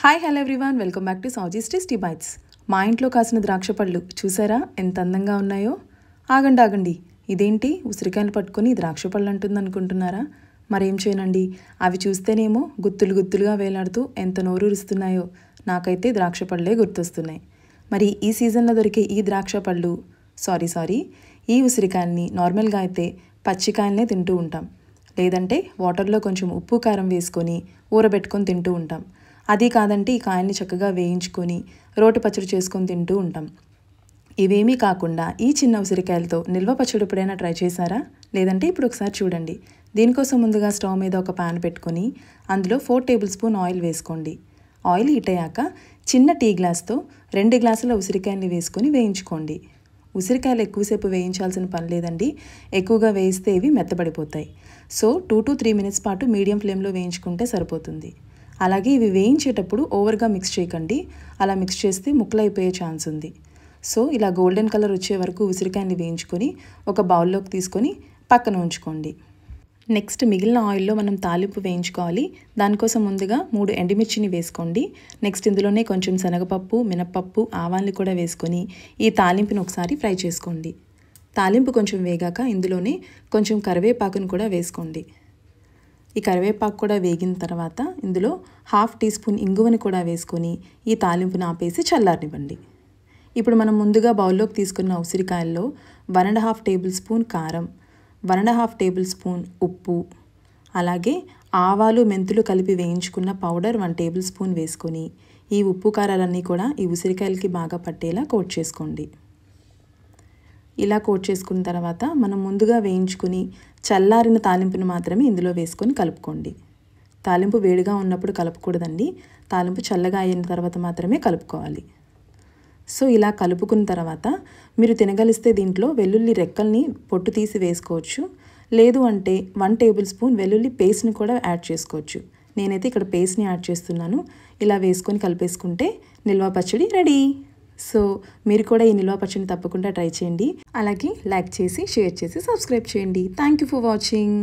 Hi hello everyone, welcome back to Souji's tasty bites. మా ఇంట్లో కాసిన ద్రాక్ష పళ్ళు చూసారా ఎంత అందంగా ఉన్నాయో. ఆగండి, ఇదేంటి ఉసిరికాయలు పట్టుకొని ద్రాక్ష పళ్ళు అంటుంది అనుకుంటున్నారా? మరేం చేయనండి, అవి చూస్తేనేమో గుత్తులుగా వేలాడుతూ ఎంత నోరూరుస్తున్నాయో. నాకైతే ద్రాక్ష పళ్ళే గుర్తొస్తున్నాయి. మరి ఈ సీజన్లో దొరికే ఈ ద్రాక్ష పళ్ళు సారీ ఈ ఉసిరికాయల్ని నార్మల్గా అయితే పచ్చికాయలనే తింటూ ఉంటాం, లేదంటే వాటర్లో కొంచెం ఉప్పు కారం వేసుకొని ఊరబెట్టుకొని తింటూ ఉంటాం. అది కాదంటే ఈ కాయల్ని చక్కగా వేయించుకొని రోటి పచ్చడి చేసుకొని తింటూ ఉంటాం. ఇవేమీ కాకుండా ఈ చిన్న ఉసిరికాయలతో నిల్వ పచ్చడి ఎప్పుడైనా ట్రై చేశారా? లేదంటే ఇప్పుడు ఒకసారి చూడండి. దీనికోసం ముందుగా స్టవ్ మీద ఒక ప్యాన్ పెట్టుకొని అందులో 4 టేబుల్ స్పూన్ ఆయిల్ వేసుకోండి. ఆయిల్ హీట్ అయ్యాక చిన్న టీ గ్లాస్తో 2 గ్లాసుల ఉసిరికాయల్ని వేసుకొని వేయించుకోండి. ఉసిరికాయలు ఎక్కువసేపు వేయించాల్సిన పని లేదండి, ఎక్కువగా వేయిస్తే ఇవి మెత్తబడిపోతాయి. సో 2 to 3 మినిట్స్ పాటు మీడియం ఫ్లేమ్లో వేయించుకుంటే సరిపోతుంది. అలాగే ఇవి వేయించేటప్పుడు ఓవర్గా మిక్స్ చేయకండి, అలా మిక్స్ చేస్తే ముక్కలు అయిపోయే ఛాన్స్ ఉంది. సో ఇలా గోల్డెన్ కలర్ వచ్చే వరకు ఉసిరికాయని వేయించుకొని ఒక బౌల్లోకి తీసుకొని పక్కన ఉంచుకోండి. నెక్స్ట్ మిగిలిన ఆయిల్లో మనం తాలింపు వేయించుకోవాలి. దానికోసం ముందుగా 3 ఎండుమిర్చిని వేసుకోండి. నెక్స్ట్ ఇందులోనే కొంచెం శనగపప్పు, మినప్పప్పు, ఆవాల్ని కూడా వేసుకొని ఈ తాలింపుని ఒకసారి ఫ్రై చేసుకోండి. తాలింపు కొంచెం వేగాక ఇందులోనే కొంచెం కరివేపాకును కూడా వేసుకోండి. ఈ కరివేపాకు కూడా వేగిన తర్వాత ఇందులో 1/2 టీ స్పూన్ ఇంగువని కూడా వేసుకొని ఈ తాలింపుని ఆపేసి చల్లారనివ్వండి. ఇప్పుడు మనం ముందుగా బౌల్లోకి తీసుకున్న ఉసిరికాయల్లో 1.5 టేబుల్ స్పూన్ కారం, 1.5 టేబుల్ స్పూన్ ఉప్పు, అలాగే ఆవాలు మెంతులు కలిపి వేయించుకున్న పౌడర్ 1 టేబుల్ స్పూన్ వేసుకొని ఈ ఉప్పు కారాలన్నీ కూడా ఈ ఉసిరికాయలకి బాగా పట్టేలా కోట్ చేసుకోండి. ఇలా కోట్ చేసుకున్న తర్వాత మనం ముందుగా వేయించుకుని చల్లారిన తాలింపును మాత్రమే ఇందులో వేసుకొని కలుపుకోండి. తాలింపు వేడిగా ఉన్నప్పుడు కలుపుకూడదండి, తాలింపు చల్లగా అయిన తర్వాత మాత్రమే కలుపుకోవాలి. సో ఇలా కలుపుకున్న తర్వాత మీరు తినగలిస్తే దీంట్లో వెల్లుల్లి రెక్కల్ని పొట్టు తీసి వేసుకోవచ్చు, లేదు అంటే 1 టేబుల్ స్పూన్ వెల్లుల్లి పేస్ట్ని కూడా యాడ్ చేసుకోవచ్చు. నేనైతే ఇక్కడ పేస్ట్ని యాడ్ చేస్తున్నాను. ఇలా వేసుకొని కలిపేసుకుంటే నిల్వ పచ్చడి రెడీ. సో మీరు కూడా ఈ నిల్వ పచ్చడిని తప్పకుండా ట్రై చేయండి. అలాగే లైక్ చేసి, షేర్ చేసి, సబ్స్క్రైబ్ చేయండి. Thank you for watching.